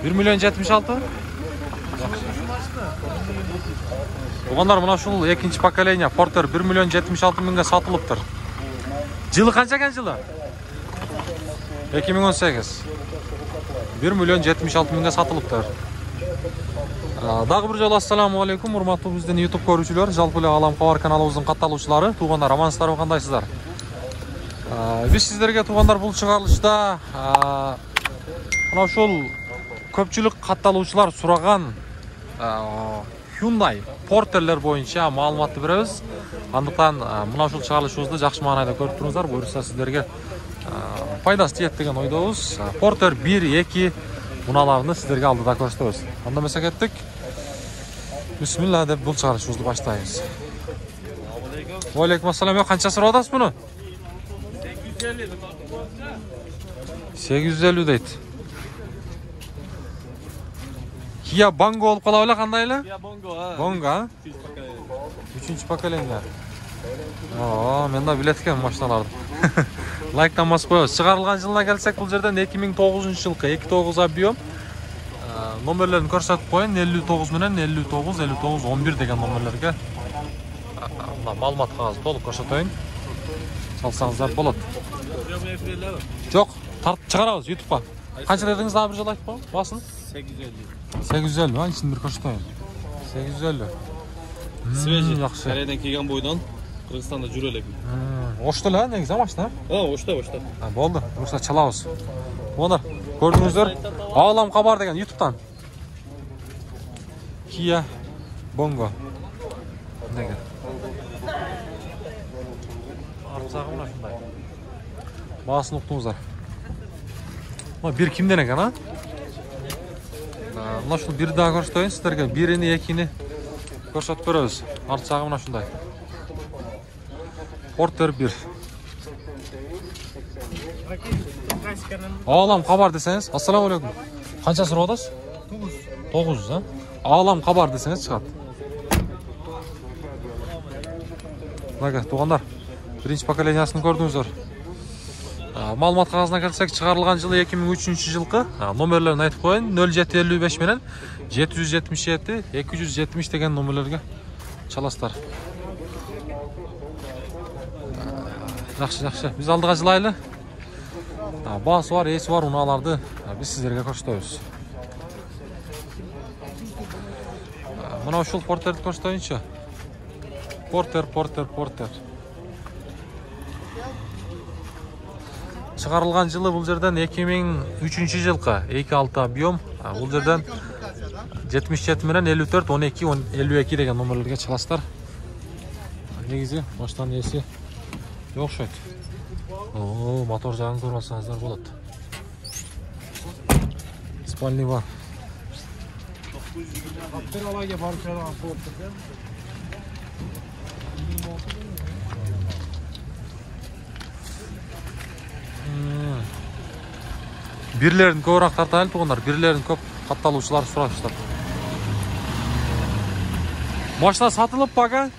1 milyon 76. Туғандар, мына ушул экинчи поколение Porter 1 milyon 76 mingga satılıptır. Жылы канча экен жылы? 2018. 1 milyon 76 mingga satılıptır. Дагы бир жолу ассаламу алейкум, урматтуу биздин YouTube көрүүчүлөр, жалпы эле Алам Кабар каналыбыздын катталуучулары, туугандар, амансыздарбы, кандайсыздар? Биз сиздерге туугандар бул чыгарылышта мына ушул көпчүлүк катталуучулар сураган Hyundai Porter'ler боюнча маалыматты беребиз. Андыктан мына ушул чыгарылышыбызды жакшы маанайда көрүп туруңуздар, буюрса сиздерге пайдасы тиет деген ойдобуз. Porter 1, 2 муналарны сиздерге алдыда көрсөтөбүз. Анда эмесе кеттик. Бисмилла деп бул чыгарылышыбызды баштайбыз. Алейкум ассалам. Канча сурап атасыз буну? 850 дейт. Kia Bongo болуп кала беле, кандай эле? Kia Bongo. Bongo, 3-нчи поколение. Мен да билет экен машиналарды. Лайктан басып коебуз. Чыгарылган жылына келсек, бул жерден 2009-жылкы 2.9 объем. Номерлерин көрсөтүп коеюн. 59 менен 59, 59, 11 деген номерлерге маалымат кагазы толук көрсөтөйүн. Салсаңыздар болот. Жок, тартып чыгарабыз YouTube'га. Канча дедиңиз, дагы бир жолу айтып коеюн. Басын. 850. Ва, ичин бир көрсөтөйүн. 850. Свежий. Жакшы. Кореядан келген бойдон Кыргызстанда жүрө элек. Ошто эле негизи машина. Ошто. Болду. Буюрса чалабыз. Мондар, көрдүңүздөр. Алам Кабар деген YouTube'дан. Kia Bongo. Деген. Арзагы мына ушундай. Баасын уктуңуздар. Мына бир кимден экен, а? Мына ушул бир дагы көрсөтөйүн сиздерге. Бирини, экини көрсөтүп беребиз. Арзагы мына ушундай. Porter 1. Алам Кабар десеңиз, ассаламу алейкум. Канча сурап атасыз? 900, а? Алам Кабар десеңиз чыгат. Мына туугандар, биринчи поколениясын көрдүңүздөр. Маалымат кагазына келсек, чыгарылган жылы 2003-жылкы. Номерлерин айтып коеюн. 0755 менен 777, 270 деген номерлерге чаласыздар. Жакшы. Биз алдыга жылайлы. Баасы бар, эси бар унааларды биз сиздерге көрсөтөбүз. Мына ушул Porterди көрсөтөйүнчү. Porter. Чыгарылган жылы бул жерден 2003-жылкы 2.6 объем. Бул жерден 77 менен 54, 12, 52 деген номерлерге чаласыздар. Негизи машинанын эси окшойт. Мотор жагын көрүп алсаңыздар болот. Спальный бар. Бирлерин көбүрөөк тартайлы туугандар. Бирлерин көп катталуучулар сурашыптыр. Машина сатылыппы, ага?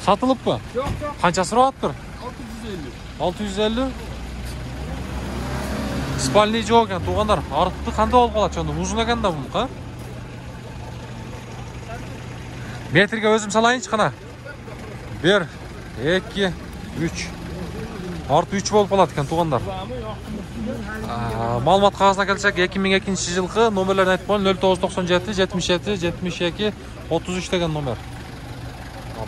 Сатылыппы? Жок. Канча сурап атыптыр? 650. Спальный жок экен туугандар. Арты кандай болуп калат чондо? Узун экен да бул, а? Метрге өзүм салайынчы кана. 1, 2, 3. Арты 3 болуп калат экен туугандар. Маалымат кагазына келсек, 2002-жылкы номерлерин айтып коеюн. 0997, 77, 72, 33 деген номер.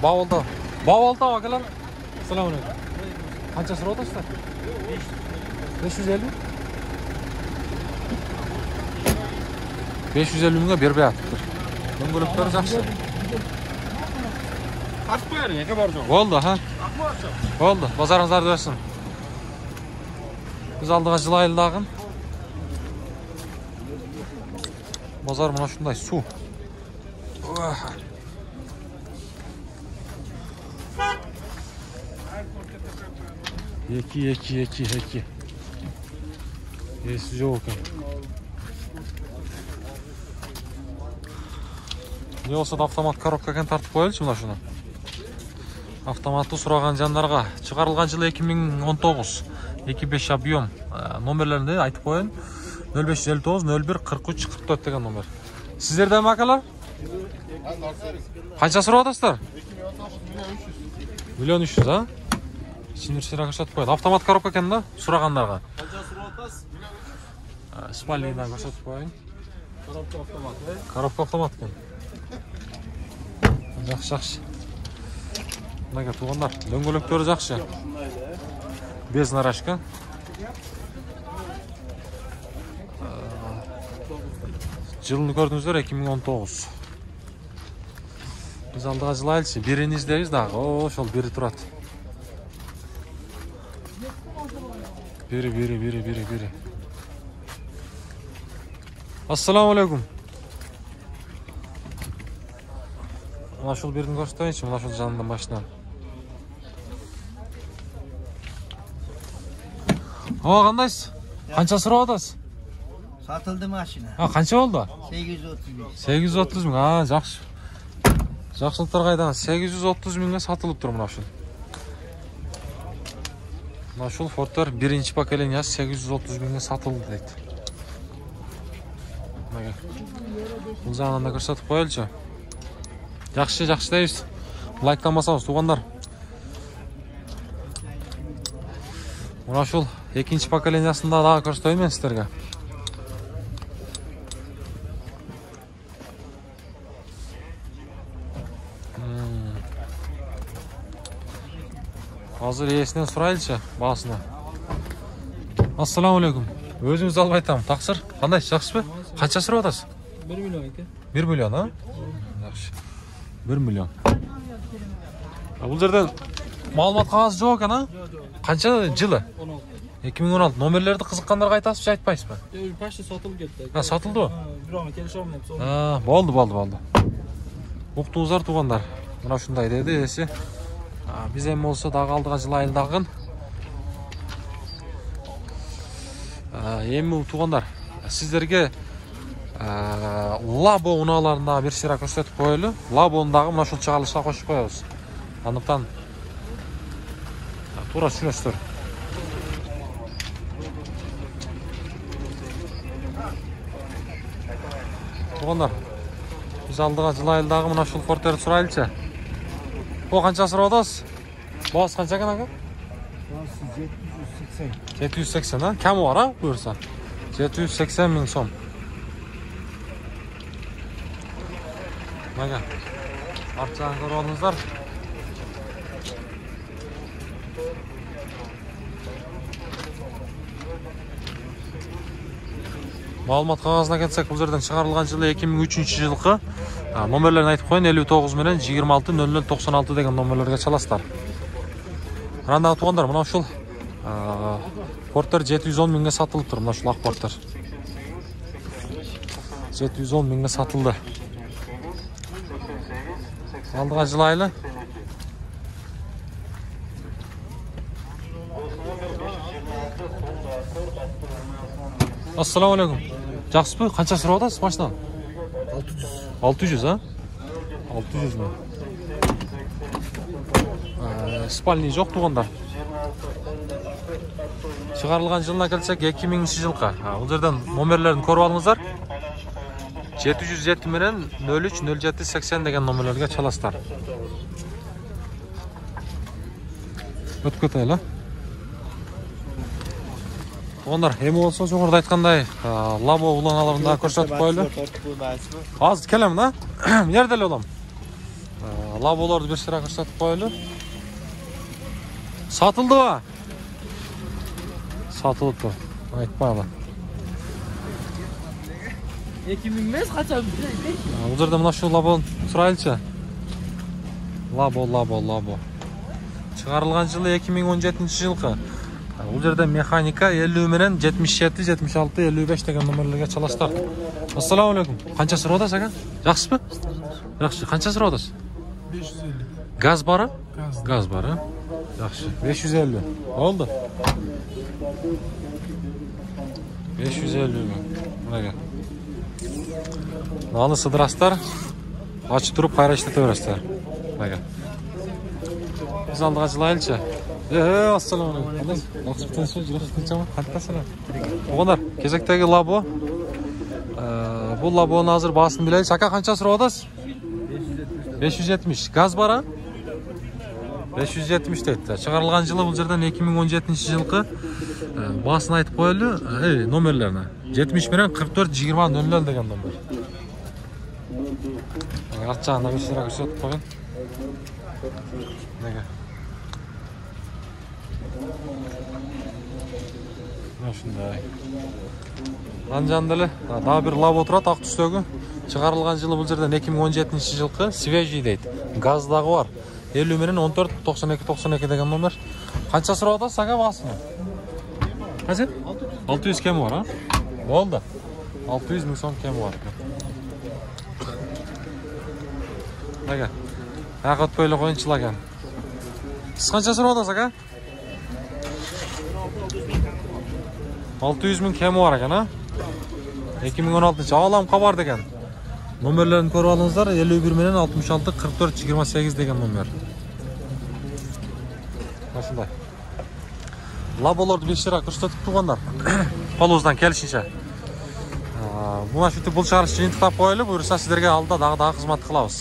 Бабалда акалар. Ассаламу алейкум. Канча сурап атасыздар? 550. 550 миңге бербей атыптыр. Дөңгөлөктөрү жакшы. Ачып коеюн, эке бар жок. Болду, ха? Болду, базарыңыздарды берсин. Биз алдыга жылайлы дагы. Базар мына ушундай суу. Эки. Эси жок экен. Не болсо да автомат коробка экен, тартып коелучу мына шуну. Автоматтуу сураган жандарга чыгарылган жылы 2019, 2.5 объем номерлеринде айтып коеюн. 0559 01 43 44 деген номер. Сіздерде ме акалар? Қанша сұрап атасыздар? 1.300.000, а? Ішіндер ширақ көрсетіп қояды. Автомат коробка екен да? Сұрағандарға. Қанша сұрап атасыз? Спальныйдан көрсетіп қойын. Коробка автомат, Коробка автомат екен. Жақсы. Мынаға туғандар. Дөңгөлектері жақсы. Без нарашка. Жылын көрдіңіздер 2019. Biz aldığa жылайлшы. Бірін іздейіз дағы. Ошол бері тұрады. Бері. Ассаламу алейкум. Мына шул бірін көрсетейінші. Мына шул жанында машина. Қандайсыз? Қанша сұрап атасыз? Satıldı maşına. Қанша болды? 835. 830 мың. Жақсы. Жақсылықтар қайдан? 830 мыңға сатылып тұр мына шул. Мына шул Ford'тар бірінші поколениясы 830 мыңға сатылды дейді. Бұл жағынан да көрсетіп қойылшы. Жақсы дейіз. Лайктамасаңыз туғандар. Мына шул екінші поколениясында дағы көрсетейін мен сіздерге. Hazır иесінен сұрайлшы басына. Ассаламу алейкум. Өзіңіз алып айтамын. Тақсыр. Қандай? Жақсы бе? Қанша сұрап атасыз? 1 миллион екен. 1 миллион, а? Жақсы. 1 миллион. Бұл жерден малымат қағазы жоқ екен, а? Қанша жылы? 16. 2016. Номерлерді қызыққандарға айтасыз, айтпайсыз ба? Почти сатылып кетті. Сатылды ма? Бирауына келіше алмайды. Болды. Уқтыңыздар туғандар. Мына шундай деді есі. Biz hem olsa дағы алдыға жылайылдағын. Емі туғандар. Сіздерге Labo ұналарындағы бір ширақ көрсетіп қойылы. Labo'ндағы мұна шул шығалышқа қошып қойыз. Анықтан тура түсінесіздер. Туғандар. Biz алдыға жылайылдағы мұна шул Ford'терді сұрайлыча. O қанша сұрап атасыз? Бағасы қанша екен аға? Burası 780. 780, ha? Кәмі бар, ha? Buyursa. 780 мың сом. Мәге. Арт жағын көріп алдыңыздар. Малымат қағазына кетсек, бұл жерден шығарылған жылы 2003 жылқы. Номерлерін айтып қойын, 59 менен 26 00 96 деген номерлерге çalasыздар. Рандағы туғандар, мына шул Ford'тар 710 мыңға сатылып тұр, мына шул ақ Ford'тар. 710 мыңға сатылды. Алдыға жылайлы. Ассаламу алейкум. Жақсы бі? Қанша сұрап атасыз машинаны? 600, а? 600 мың. Спальный жоқ туғандар. Шығарылған жылына келсек 2000 жылға. Бұл жерден номерлерін көріп алыңыздар. 707 менен 03 07 80 деген номерлерге çalasыздар. Өтіп кетелі. Onlar hem olsa жоғарыда айтқандай Labo уланаларында көрсетіп қойылы. Аз келем да? Ердел олам. Labo'ларды бір сыра көрсетіп қойылы. Сатылды ба? Сатылып тұр. Айтпайды. 2000 мес қача бізде? Бұл жерде мына шу Labo'ны сұрайлыча. Labo. Шығарылған жылы 2017 жылқы. Бұл жерде механика 50 менен 77, 76, 55 деген номерлерге çalasыздар. Ассаламу алейкум. Қанша сұрап атасыз аға? Жақсы бі? Жақсы. Қанша сұрап атасыз? 550. Газ бары? Газ бары. Жақсы. 550. Oldu. 550 мың. Мынага. Наны сыдырастар. Açıp durup kayra işlete verесіздер. Мынага. Biz алдыға жылайлыча. Assalomu alaykum. Oqsibdan jiraqtinchami? Qantasizlar? O'g'onlar, kezaktagi labo. Bu laboni hozir basini bilaylik. Aka qancha so'rayapsiz? 570. Gaz bor-a? 570 deydi. Chiqarilgan yili bu yerdan 2017-yilgi basini aytib qo'yayli, nomerlarini. 71 44 20 00 degan nomer. Artchani namisira ko'rsatib qo'ying. Nega? Mana shunday. Anjandili, daha bir labo turadi oq tusdagi. Chiqarilgan yili bu yerdan 2017-yilgi свежий deydi. Gazdagi bor. 50 14 92 92 degan nomer. Qancha so'rayapsiz aka basini? Qancha? 600 kam bor, ha? Bo'ldi. 600 ming so'm kam bor. Aka. Haqiqat bo'yli qo'yinchilagan. Siz qancha so'rayapsiz aka? 600 ming kam bor ekan, ha? 2016-olam qabar degan. Nomerlerini ko'rib olingizlar, 51 66 44 28 degan nomer. Mana shunday. Labolarni 5 lira ko'rsatib turganlar. Polozdan kelishincha. Buna shu tip bul chiqarish uchun intiqlab qo'yaylik, buyursa sizlarga alda daha xizmat qilamiz.